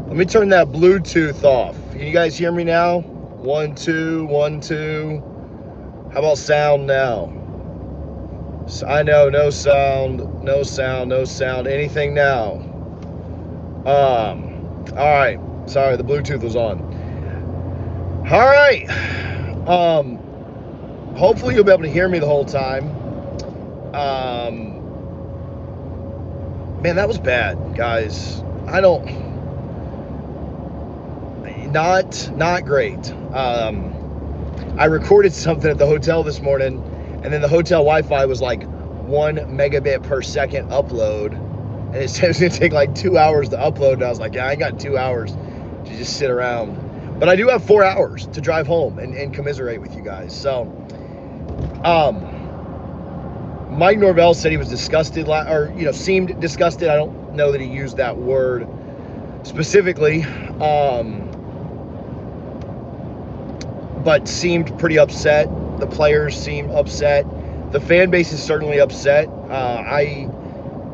Let me turn that Bluetooth off. Can you guys hear me now? 1, 2, 1, 2. How about sound now? I know, no sound, no sound, no sound. Anything now? All right. Sorry, the Bluetooth was on. All right. Hopefully you'll be able to hear me the whole time. Man, that was bad, guys. Not great. I recorded something at the hotel this morning, and then the hotel Wi-Fi was like 1 megabit per second upload, and it said it's gonna take like 2 hours to upload, and I was like, yeah, I ain't got 2 hours to just sit around. But I do have 4 hours to drive home and commiserate with you guys. So, Mike Norvell said he was disgusted, or seemed disgusted. I don't know that he used that word specifically, but seemed pretty upset. The players seemed upset. The fan base is certainly upset. I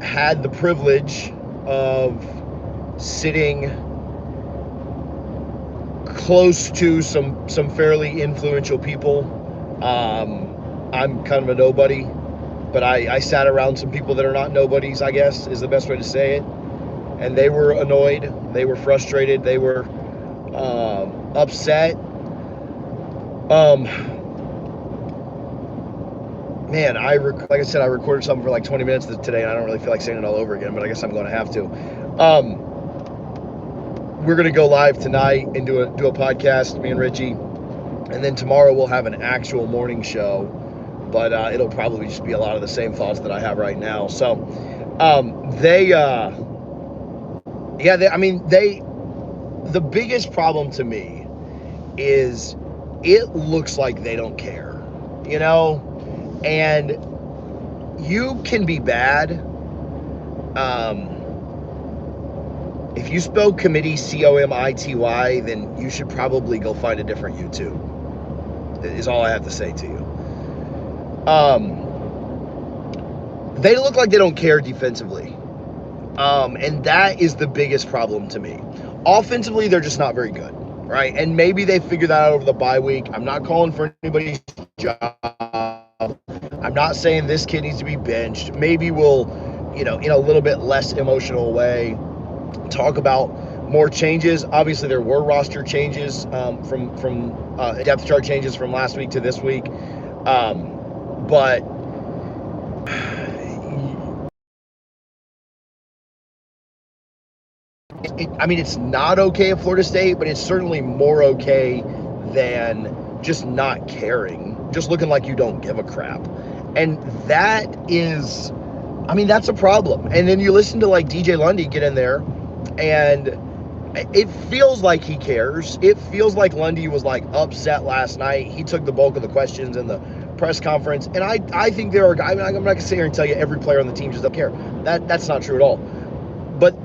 had the privilege of sitting close to some fairly influential people. I'm kind of a nobody, but I sat around some people that are not nobodies, I guess, is the best way to say it. And they were annoyed. They were frustrated. They were upset. Man, like I said, I recorded something for like 20 minutes today, and I don't really feel like saying it all over again, but I guess I'm going to have to. We're going to go live tonight and do a podcast, me and Richie, and then tomorrow we'll have an actual morning show, but it'll probably just be a lot of the same thoughts that I have right now. So, the biggest problem to me is it looks like they don't care, and you can be bad. If you spell committee COMITY, then you should probably go find a different YouTube, is all I have to say to you. They look like they don't care defensively. And that is the biggest problem to me. Offensively, they're just not very good, right? And maybe they figured that out over the bye week. I'm not calling for anybody's job. I'm not saying this kid needs to be benched. Maybe we'll, in a little bit less emotional way, talk about more changes. Obviously, there were roster changes from depth chart changes from last week to this week. But it's not okay at Florida State, but it's certainly more okay than just not caring, just looking like you don't give a crap. And that is, that's a problem. And then you listen to like DJ Lundy get in there, and it feels like he cares. It feels like Lundy was like upset last night. He took the bulk of the questions in the press conference. And I think there are guys, I'm not going to sit here and tell you every player on the team just don't care. That's not true at all. But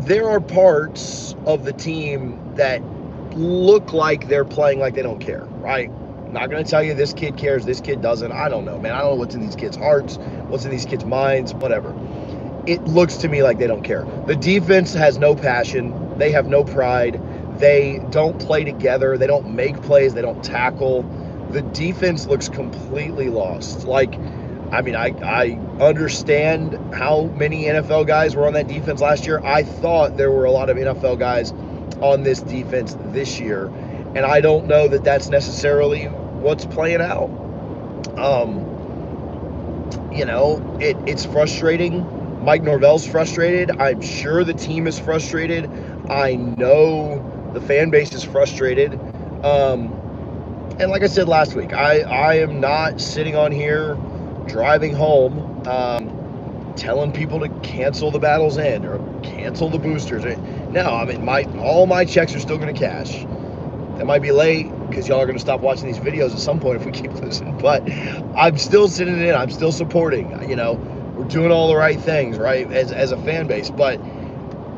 there are parts of the team that look like they're playing like they don't care, right? I'm not going to tell you this kid cares, this kid doesn't. I don't know, man. I don't know what's in these kids' hearts, what's in these kids' minds, whatever. It looks to me like they don't care. The defense has no passion. They have no pride. They don't play together. They don't make plays. They don't tackle. The defense looks completely lost. I understand how many NFL guys were on that defense last year. I thought there were a lot of NFL guys on this defense this year, and I don't know that that's necessarily what's playing out. It's frustrating. Mike Norvell's frustrated. I'm sure the team is frustrated. I know the fan base is frustrated. And like I said last week, I am not sitting on here driving home telling people to cancel the Battle's End or cancel the boosters. No, all my checks are still going to cash. That might be late because y'all are going to stop watching these videos at some point if we keep listening. But I'm still sitting in. I'm still supporting. We're doing all the right things, right, as a fan base. But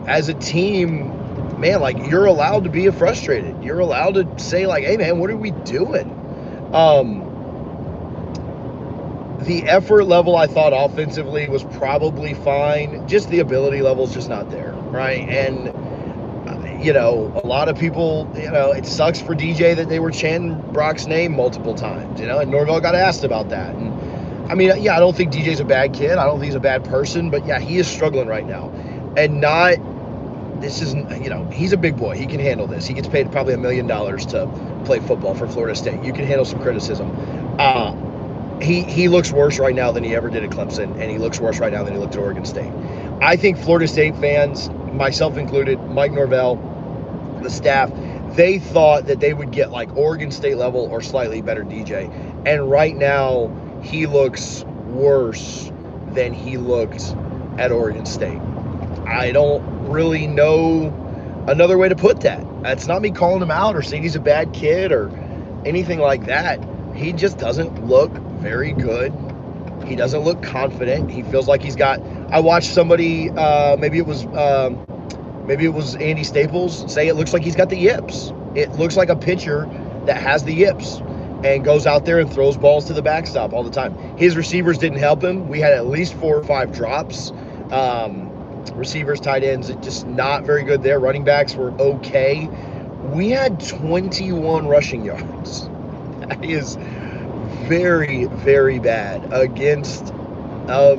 as a team, man, you're allowed to be frustrated. You're allowed to say, hey, man, what are we doing? The effort level, I thought, offensively was probably fine. Just the ability level is just not there, right? And You know, a lot of people, you know, it sucks for DJ that they were chanting Brock's name multiple times, you know, and Norvell got asked about that. And I mean, yeah, I don't think DJ's a bad kid. I don't think he's a bad person, but yeah, he is struggling right now. And not, this isn't, you know, he's a big boy. He can handle this. He gets paid probably $1 million to play football for Florida State. You can handle some criticism. He looks worse right now than he ever did at Clemson, and he looks worse right now than he looked at Oregon State. I think Florida State fans, myself included, Mike Norvell, the staff, they thought that they would get like Oregon State level or slightly better DJ. And right now, he looks worse than he looked at Oregon State. I don't really know another way to put that. That's not me calling him out or saying he's a bad kid or anything like that. He just doesn't look very good. He doesn't look confident. He feels like he's got, I watched somebody, maybe it was Andy Staples, say it looks like he's got the yips. It looks like a pitcher that has the yips and goes out there and throws balls to the backstop all the time. His receivers didn't help him. We had at least 4 or 5 drops. Receivers, tight ends, just not very good there. Running backs were okay. We had 21 rushing yards. That is very, very bad against a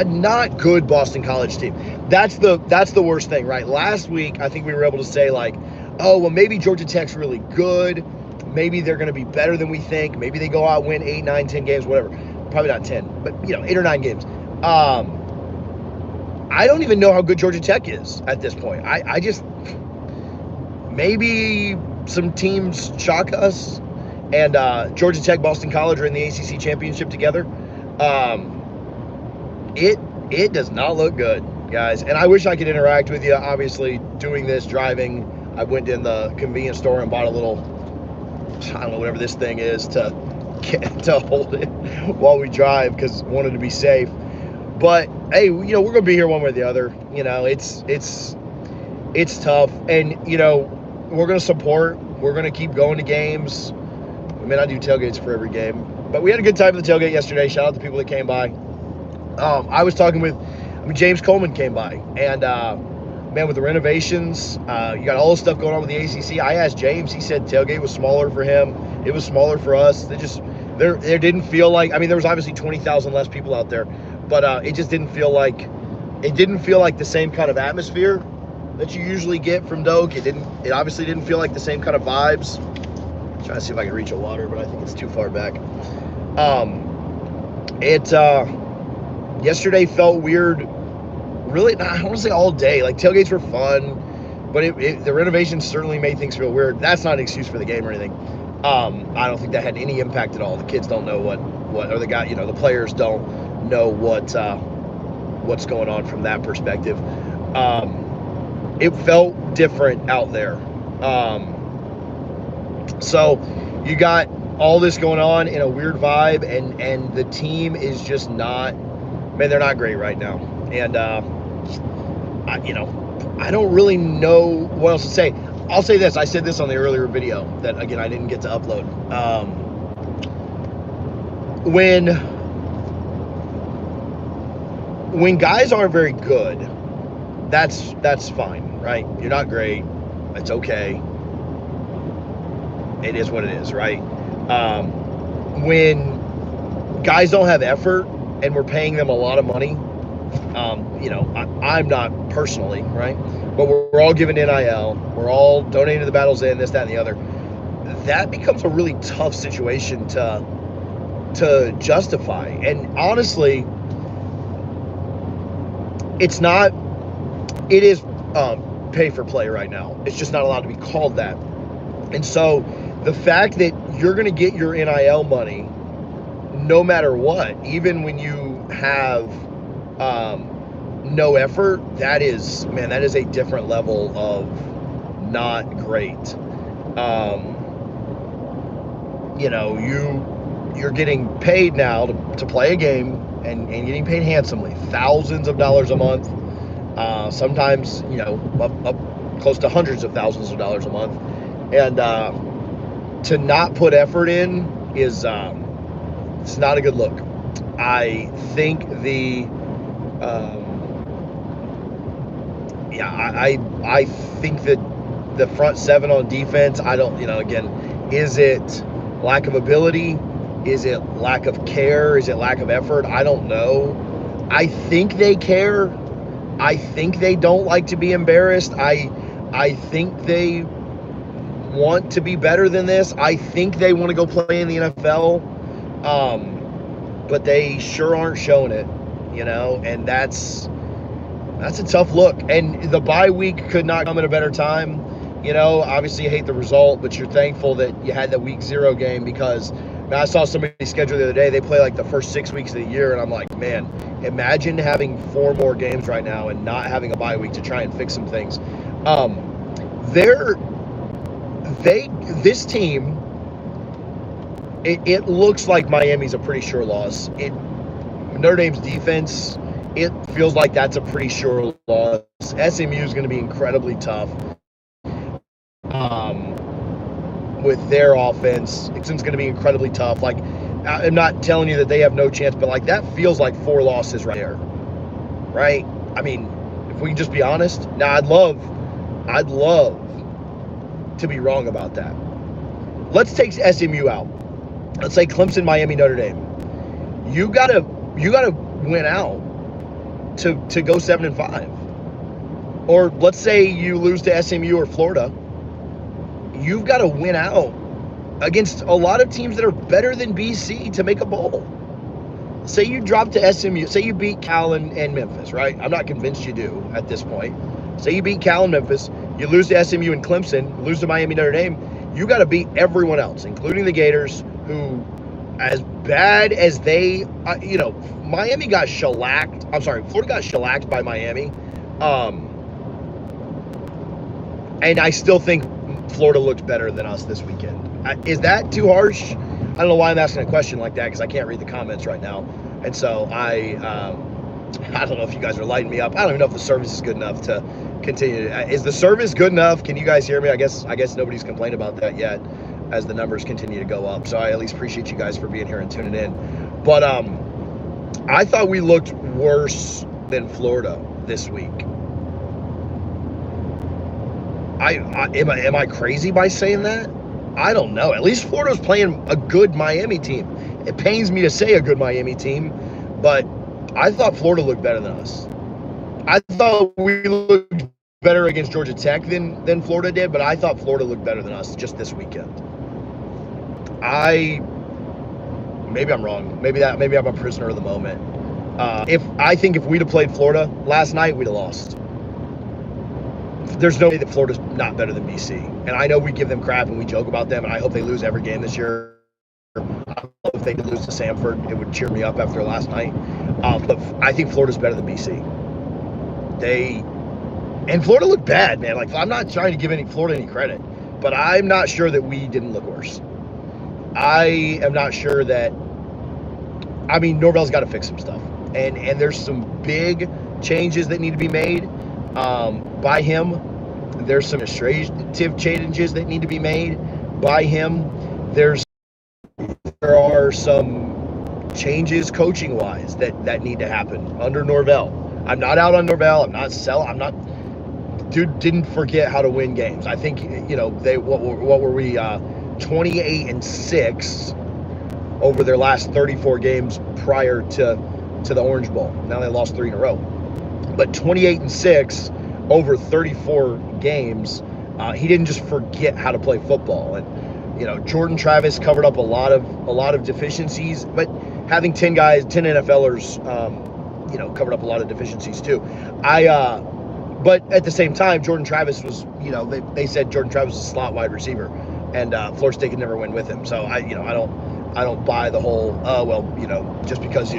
not good Boston College team. That's the worst thing, right? Last week, I think we were able to say like, oh, well, maybe Georgia Tech's really good. Maybe they're going to be better than we think. Maybe they go out, win 8, 9, 10 games, whatever. Probably not 10, but, you know, 8 or 9 games. I don't even know how good Georgia Tech is at this point. I just, maybe some teams shock us, and Georgia Tech, Boston College are in the ACC championship together. It does not look good, guys. And I wish I could interact with you. Obviously, doing this, driving, I went in the convenience store and bought a little, I don't know, whatever this thing is to hold it while we drive because I wanted to be safe. But hey, you know, we're gonna be here one way or the other. You know, it's tough, and you know, we're gonna support. We're gonna keep going to games. I mean, I do tailgates for every game, but we had a good time at the tailgate yesterday. Shout out to the people that came by. I was talking with, James Coleman came by, and man, with the renovations, you got all this stuff going on with the ACC. I asked James. He said tailgate was smaller for him. It was smaller for us. There didn't feel like. I mean, there was obviously 20,000 less people out there. But it just didn't feel like the same kind of atmosphere that you usually get from Doak. It obviously didn't feel like the same kind of vibes. I'm trying to see if I can reach a water, but I think it's too far back. Yesterday felt weird. Really, I don't want to say all day. Like tailgates were fun, but the renovations certainly made things feel weird. That's not an excuse for the game or anything. I don't think that had any impact at all. The kids don't know what or the guy, you know, the players don't know what's going on from that perspective. It felt different out there. So you got all this going on in a weird vibe, and the team is just not, man, they're not great right now. And I don't really know what else to say. I'll say this. I said this on the earlier video that, again, I didn't get to upload. When guys aren't very good, that's fine, right? You're not great. It's okay. It is what it is, right? When guys don't have effort and we're paying them a lot of money, I'm not personally, right? But we're all giving NIL. We're all donating to the Battle's End, this, that, and the other. That becomes a really tough situation to justify. And honestly, it is pay for play right now. It's just not allowed to be called that. And so the fact that you're going to get your NIL money no matter what, even when you have no effort, that is a different level of not great. You're getting paid now to play a game and getting paid handsomely, thousands of dollars a month, sometimes, up close to hundreds of thousands of dollars a month. And to not put effort in is it's not a good look. yeah, I think that the front seven on defense, I don't, again, is it lack of ability? Is it lack of care? Is it lack of effort? I don't know. I think they care. I think they don't like to be embarrassed. I think they want to be better than this. I think they want to go play in the NFL. But they sure aren't showing it, and that's a tough look. And the bye week could not come at a better time. Obviously you hate the result, but you're thankful that you had that week 0 game, because I saw somebody schedule the other day, they play like the first 6 weeks of the year, and I'm like, man, imagine having 4 more games right now and not having a bye week to try and fix some things. This team, it looks like Miami's a pretty sure loss. Notre Dame's defense, it feels like that's a pretty sure loss. SMU is going to be incredibly tough with their offense. It's going to be incredibly tough. Like, I'm not telling you that they have no chance, but like that feels like 4 losses right there, right? I mean, if we can just be honest. Now, I'd love to be wrong about that. Let's take SMU out. Let's say Clemson, Miami, Notre Dame. You gotta win out to go 7-5. Or let's say you lose to SMU or Florida. You've got to win out against a lot of teams that are better than BC to make a bowl. Say you drop to SMU. Say you beat Cal and Memphis, right? I'm not convinced you do at this point. Say you beat Cal and Memphis. You lose to SMU and Clemson. Lose to Miami, Notre Dame. You got to beat everyone else, including the Gators, who, as bad as they, Miami got shellacked. I'm sorry, Florida got shellacked by Miami. And I still think Florida looked better than us this weekend. Is that too harsh? I don't know why I'm asking a question like that, because I can't read the comments right now. And so I don't know if you guys are lighting me up. I don't even know if the service is good enough to continue. Is the service good enough? Can you guys hear me? I guess nobody's complained about that yet, as the numbers continue to go up. So I at least appreciate you guys for being here and tuning in. But I thought we looked worse than Florida this week. Am I crazy by saying that? I don't know. At least Florida's playing a good Miami team. It pains me to say a good Miami team, but I thought Florida looked better than us. I thought we looked better against Georgia Tech than Florida did, but I thought Florida looked better than us just this weekend. Maybe I'm wrong. Maybe I'm a prisoner of the moment. I think if we'd have played Florida last night, we'd have lost. There's no way that Florida's not better than BC. And I know we give them crap and we joke about them, and I hope they lose every game this year. If they did lose to Samford, it would cheer me up after last night. But I think Florida's better than BC. And Florida looked bad, man. Like, I'm not trying to give Florida any credit, but I'm not sure that we didn't look worse. I am not sure that. I mean, Norvell's got to fix some stuff, and there's some big changes that need to be made by him. There's some administrative changes that need to be made by him. There are some changes coaching wise that need to happen under Norvell. I'm not out on Norvell. Dude didn't forget how to win games. I think, they what were we 28-6 over their last 34 games prior to the Orange Bowl. Now they lost 3 in a row. But 28-6 over 34 games, he didn't just forget how to play football. And Jordan Travis covered up a lot of deficiencies, but having 10 NFLers, covered up a lot of deficiencies too. But at the same time, Jordan Travis was, they said Jordan Travis was a slot wide receiver, and Florida State could never win with him. So I don't buy the whole, just because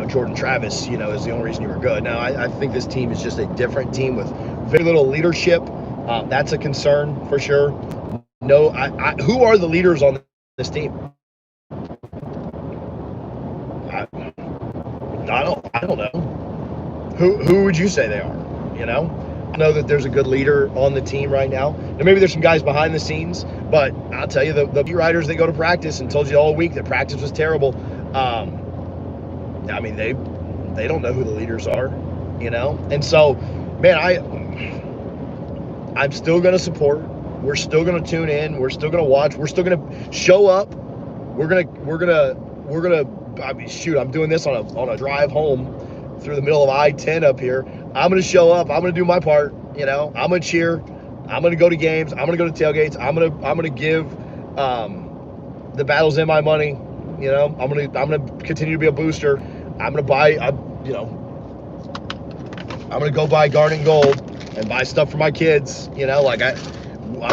Jordan Travis, is the only reason you were good. Now, I think this team is just a different team with very little leadership. That's a concern for sure. No, who are the leaders on this team? I don't know. Who would you say they are? I know that there's a good leader on the team right now. And maybe there's some guys behind the scenes, but I'll tell you, the beat writers, they go to practice and told you all week that practice was terrible. I mean, they don't know who the leaders are, And so, man, I'm still going to support. We're still going to tune in. We're still going to watch. We're still going to show up. We're gonna. I mean, shoot, I'm doing this on a drive home through the middle of I-10 up here. I'm gonna show up. I'm gonna do my part. You know, I'm gonna cheer. I'm gonna go to games. I'm gonna go to tailgates. I'm gonna give the battles in my money. You know, I'm gonna continue to be a booster. I'm gonna buy. I'm gonna go buy Garnet and Gold and buy stuff for my kids. You know, like I'm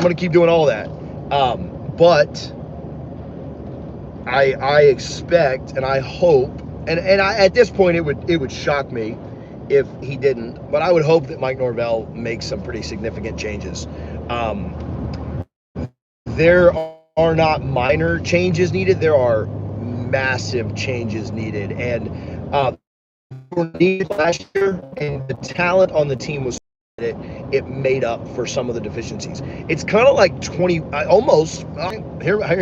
gonna keep doing all that. But I expect and I hope, and at this point it would shock me if he didn't, but I would hope that Mike Norvell makes some pretty significant changes. There are not minor changes needed. There are massive changes needed, and were needed last year, and the talent on the team was it made up for some of the deficiencies. It's kind of like hear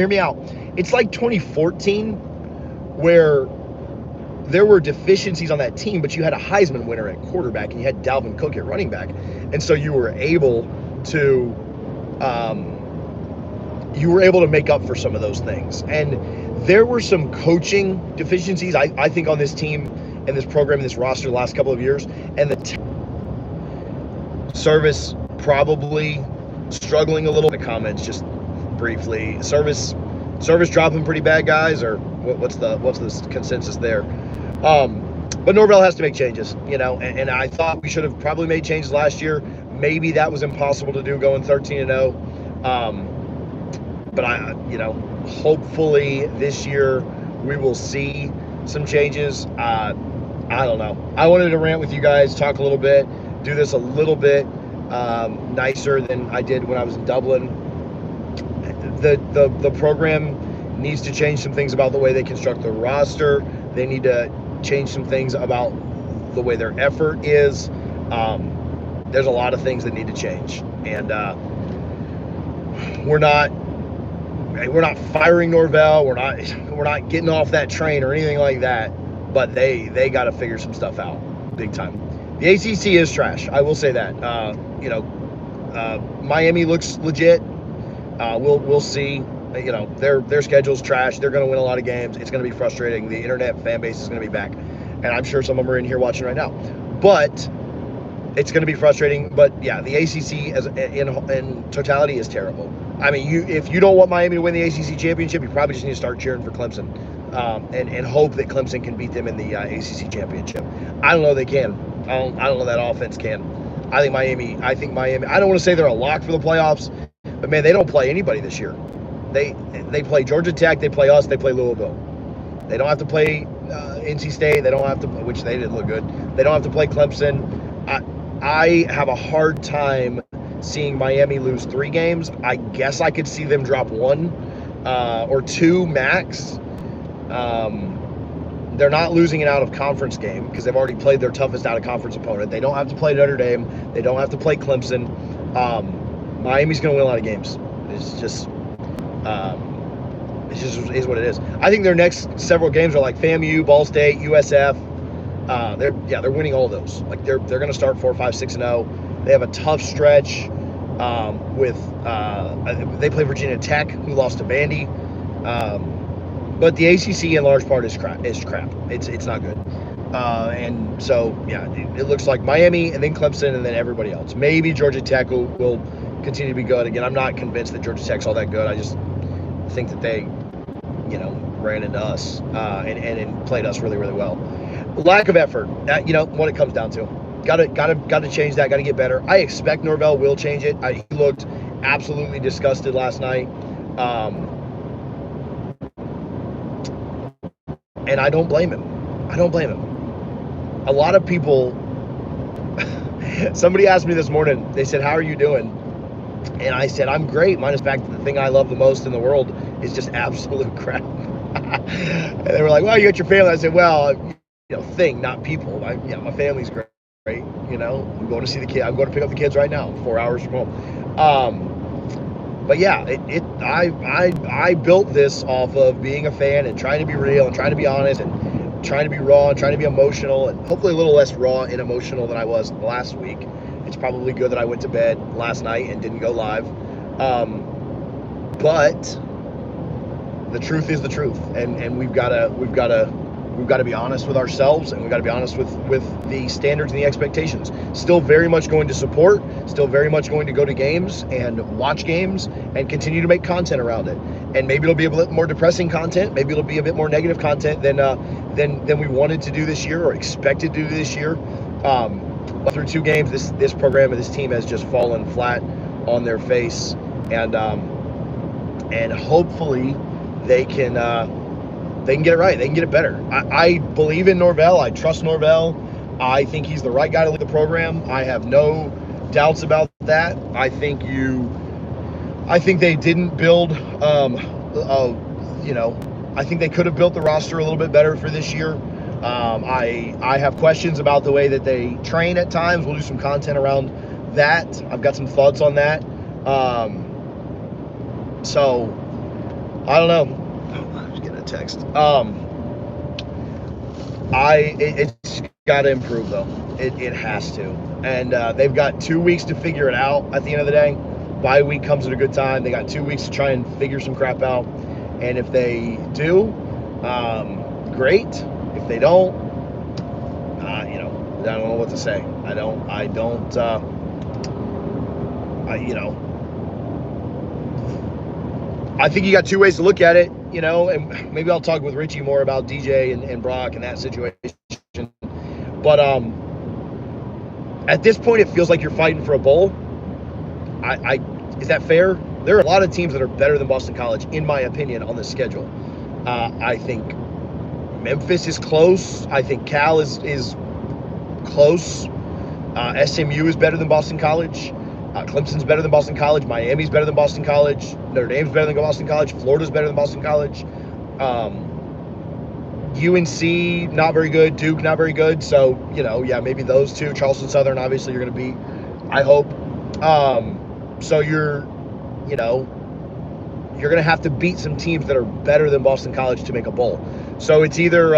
me out. It's like 2014 where there were deficiencies on that team, but you had a Heisman winner at quarterback and you had Dalvin Cook at running back, and so you were able to make up for some of those things. And there were some coaching deficiencies, I think, on this team and this program and this roster the last couple of years, and the service probably struggling a little. The comments just briefly, service dropping pretty bad, guys, or what's the consensus there? But Norvell has to make changes, you know, and I thought we should have probably made changes last year. Maybe that was impossible to do going 13-0. But hopefully this year we will see some changes. I don't know. I wanted to rant with you guys, talk a little bit, do this a little bit nicer than I did when I was in Dublin. The program needs to change some things about the way they construct the roster. They need to change some things about the way their effort is. There's a lot of things that need to change, and we're not firing Norvell. We're not getting off that train or anything like that. But they got to figure some stuff out big time. The ACC is trash. I will say that. Miami looks legit. We'll see. You know, their schedule's trash. They're going to win a lot of games. It's going to be frustrating. The internet fan base is going to be back, and I'm sure some of them are in here watching right now. But it's going to be frustrating. But yeah, the ACC in totality is terrible. I mean, if you don't want Miami to win the ACC championship, you probably just need to start cheering for Clemson, and hope that Clemson can beat them in the ACC championship. I don't know they can. I don't know that offense can. I think Miami. I don't want to say they're a lock for the playoffs, but man, they don't play anybody this year. They play Georgia Tech, they play us, they play Louisville. They don't have to play NC State. They don't have to, which they didn't look good. They don't have to play Clemson. I have a hard time seeing Miami lose 3 games. I guess I could see them drop 1 or 2 max. They're not losing an out-of-conference game because they've already played their toughest out-of-conference opponent. They don't have to play Notre Dame. They don't have to play Clemson. Miami's going to win a lot of games. It just is what it is. I think their next several games are like FAMU, Ball State, USF. They're winning all those. Like they're going to start 4, 5, 6-0. They have a tough stretch with they play Virginia Tech, who lost to Vandy. But the ACC in large part is crap. It's not good. And so yeah, it looks like Miami and then Clemson and then everybody else. Maybe Georgia Tech will continue to be good. Again, I'm not convinced that Georgia Tech's all that good. I just think that they, ran into us and played us really, really well. Lack of effort. What it comes down to. Got to change that. Got to get better. I expect Norvell will change it. He looked absolutely disgusted last night, and I don't blame him. A lot of people. Somebody asked me this morning. They said, "How are you doing?" And I said, "I'm great, minus the fact that the thing I love the most in the world is just absolute crap." And they were like, "Well, you got your family." I said, "Well, thing, not people. My family's great. I'm going to see the kid. I'm going to pick up the kids right now, 4 hours from home." But yeah, I built this off of being a fan and trying to be real and trying to be honest and trying to be raw and trying to be emotional and hopefully a little less raw and emotional than I was last week. It's probably good that I went to bed last night and didn't go live. But the truth is the truth, and we've got to be honest with ourselves, and we've got to be honest with the standards and the expectations. Still very much going to support, still very much going to go to games and watch games and continue to make content around it. And maybe it'll be a bit more depressing content, maybe it'll be a bit more negative content than we wanted to do this year or expected to do this year. But through 2 games, this program and this team has just fallen flat on their face, and hopefully they can get it right. They can get it better. I believe in Norvell. I trust Norvell. I think he's the right guy to lead the program. I have no doubts about that. I think they didn't build, I think they could have built the roster a little bit better for this year. I have questions about the way that they train at times. We'll do some content around that. I've got some thoughts on that. So I don't know. I was getting a text. It's got to improve though. It has to. And they've got 2 weeks to figure it out. At the end of the day, bye week comes at a good time. They got 2 weeks to try and figure some crap out. And if they do, great. If they don't, I don't know what to say. I think you got 2 ways to look at it, and maybe I'll talk with Richie more about DJ and Brock and that situation. But at this point, it feels like you're fighting for a bowl. Is that fair? There are a lot of teams that are better than Boston College, in my opinion, on this schedule. I think Memphis is close. I think Cal is close. SMU is better than Boston College. Clemson's better than Boston College. Miami's better than Boston College. Notre Dame's better than Boston College. Florida's better than Boston College. UNC, not very good. Duke, not very good. So, maybe those two. Charleston Southern, obviously, you're going to beat, I hope. So you're going to have to beat some teams that are better than Boston College to make a bowl. So it's either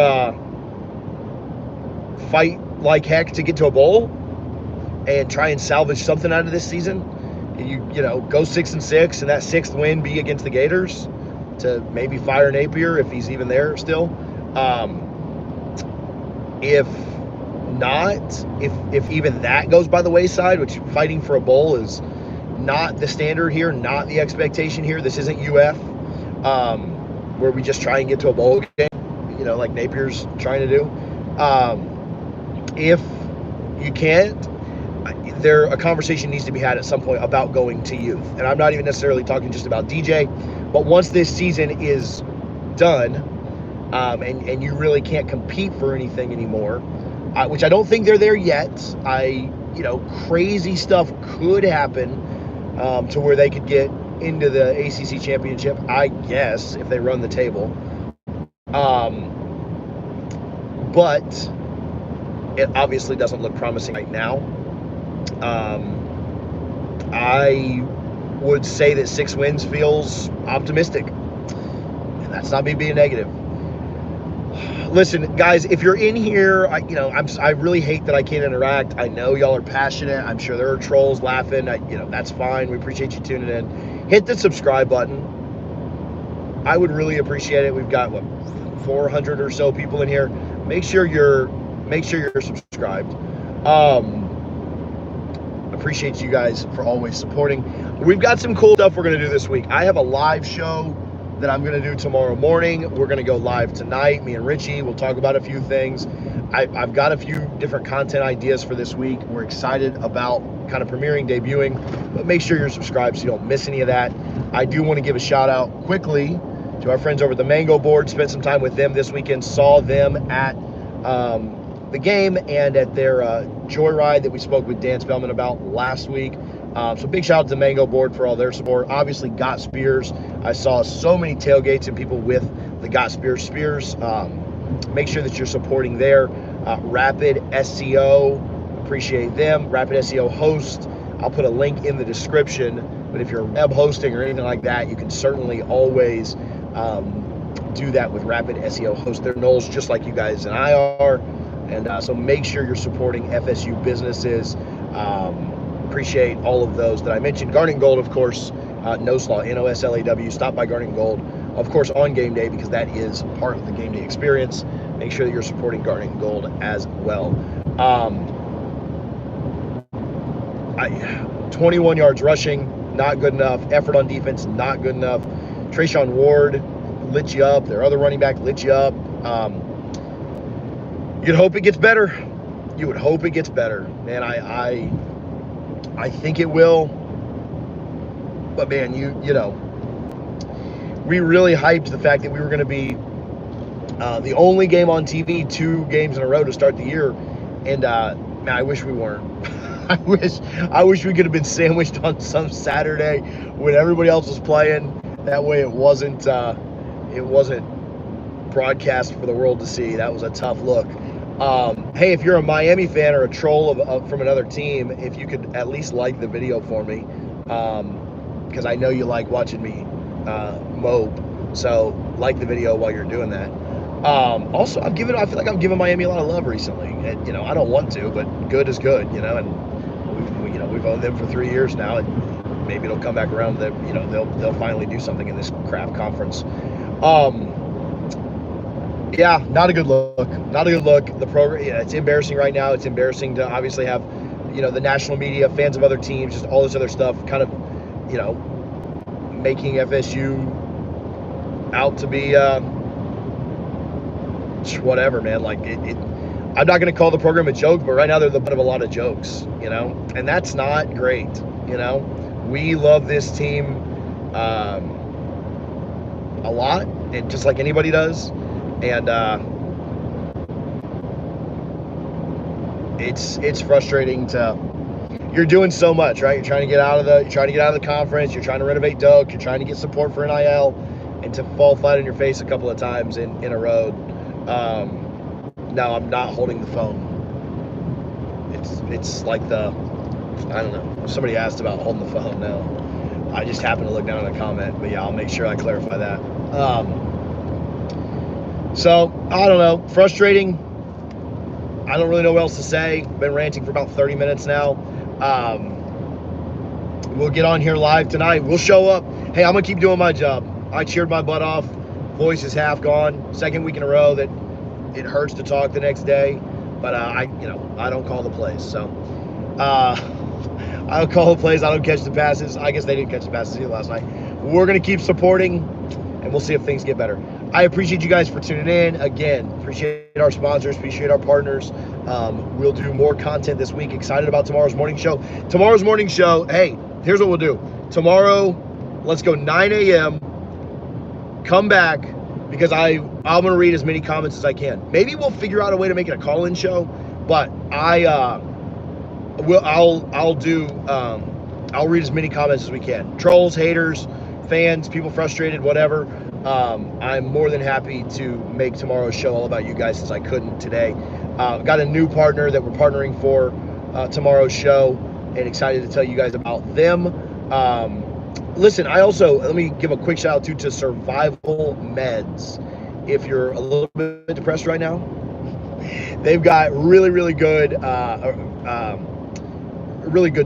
fight like heck to get to a bowl and try and salvage something out of this season. You go 6-6, and that 6th win be against the Gators to maybe fire Napier if he's even there still. If not, if even that goes by the wayside, which fighting for a bowl is not the standard here, not the expectation here. This isn't UF, where we just try and get to a bowl game, like Napier's trying to do. If you can't, a conversation needs to be had at some point about going to youth. And I'm not even necessarily talking just about DJ, but once this season is done, and you really can't compete for anything anymore, which I don't think they're there yet. Crazy stuff could happen to where they could get into the ACC championship, I guess, if they run the table. But it obviously doesn't look promising right now. I would say that 6 wins feels optimistic, and that's not me being negative. Listen, guys, if you're in here, I really hate that I can't interact. I know y'all are passionate. I'm sure there are trolls laughing. That's fine. We appreciate you tuning in. Hit the subscribe button. I would really appreciate it. We've got 400 or so people in here. Make sure you're subscribed. Appreciate you guys for always supporting. We've got some cool stuff we're going to do this week. I have a live show that I'm going to do tomorrow morning. We're going to go live tonight. Me and Richie will talk about a few things. I've got a few different content ideas for this week. We're excited about kind of premiering, debuting, but make sure you're subscribed so you don't miss any of that. I do want to give a shout out quickly to our friends over at the Mango Board. Spent some time with them this weekend. Saw them at the game and at their joyride that we spoke with Dan Spellman about last week. So big shout out to the Mango Board for all their support. Obviously, Got Spears. I saw so many tailgates and people with the Got Spears. Make sure that you're supporting their Rapid SEO. Appreciate them. Rapid SEO host. I'll put a link in the description. But if you're web hosting or anything like that, you can certainly always do that with Rapid SEO host. They're Noles just like you guys and I are. And so make sure you're supporting FSU businesses. appreciate all of those that I mentioned. Garnet and Gold, of course, Noslaw, Noslaw. Stop by Garnet and Gold, of course, on game day, because that is part of the game day experience. Make sure that you're supporting Garnet and Gold as well. 21 yards rushing, not good enough. Effort on defense, not good enough. Trayshawn Ward lit you up. Their other running back lit you up. You'd hope it gets better. You would hope it gets better. Man, I think it will. But man, you know, we really hyped the fact that we were going to be the only game on TV 2 games in a row to start the year. And man, I wish we weren't. I wish we could have been sandwiched on some Saturday when everybody else was playing. That way it wasn't broadcast for the world to see. That was a tough look. Hey, if you're a Miami fan or a troll from another team, if you could at least like the video for me, because I know you like watching me mope. So like the video while you're doing that. Also, I feel like I'm giving Miami a lot of love recently. And, you know, I don't want to, but good is good, you know, and we've owned them for 3 years now, and maybe it'll come back around that, you know, they'll finally do something in this crap conference. Yeah, not a good look. Not a good look. The program, yeah, it's embarrassing right now. It's embarrassing to obviously have, you know, the national media, fans of other teams, just all this other stuff, kind of, you know, making FSU out to be whatever, man. Like I'm not going to call the program a joke, but right now they're the butt of a lot of jokes, you know, and that's not great. You know, we love this team a lot, and just like anybody does, and it's frustrating to. You're doing so much, right? You're trying to get out of the conference. You're trying to renovate Doak. You're trying to get support for NIL, and to fall flat on your face a couple of times in a row. No, I'm not holding the phone. It's like I don't know. Somebody asked about holding the phone. No, I just happened to look down at a comment, but yeah, I'll make sure I clarify that. So I don't know. Frustrating. I don't really know what else to say. Been ranting for about 30 minutes now. We'll get on here live tonight. We'll show up. Hey, I'm gonna keep doing my job. I cheered my butt off. Voice is half gone. 2nd week in a row that it hurts to talk the next day. But I don't call the plays. So I don't call the plays. I don't catch the passes. I guess they didn't catch the passes either last night. We're gonna keep supporting, and we'll see if things get better. I appreciate you guys for tuning in. Again, appreciate our sponsors, appreciate our partners. We'll do more content this week. Excited about tomorrow's morning show. Tomorrow's morning show, hey, here's what we'll do. Tomorrow, let's go 9 a.m. Come back, because I'm going to read as many comments as I can. Maybe we'll figure out a way to make it a call-in show, but I'll read as many comments as we can. Trolls, haters, fans, people frustrated, whatever. I'm more than happy to make tomorrow's show all about you guys, since I couldn't today. Got a new partner that we're partnering for tomorrow's show, and excited to tell you guys about them. Listen, let me give a quick shout out to Survival Meds. If you're a little bit depressed right now, they've got really, really good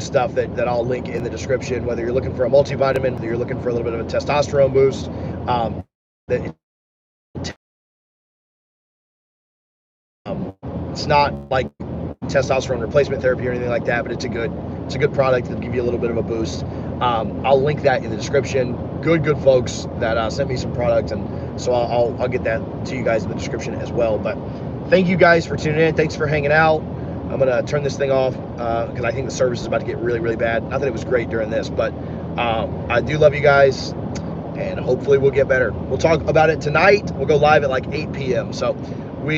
stuff that I'll link in the description. Whether you're looking for a multivitamin, whether you're looking for a little bit of a testosterone boost, it's not like testosterone replacement therapy or anything like that, but it's a good product that'll give you a little bit of a boost. I'll link that in the description. Good folks that sent me some product, and so I'll get that to you guys in the description as well. But thank you guys for tuning in. Thanks for hanging out. I'm gonna turn this thing off because I think the service is about to get really, really bad. Not that it was great during this, but I do love you guys, and hopefully we'll get better. We'll talk about it tonight. We'll go live at like 8 p.m. So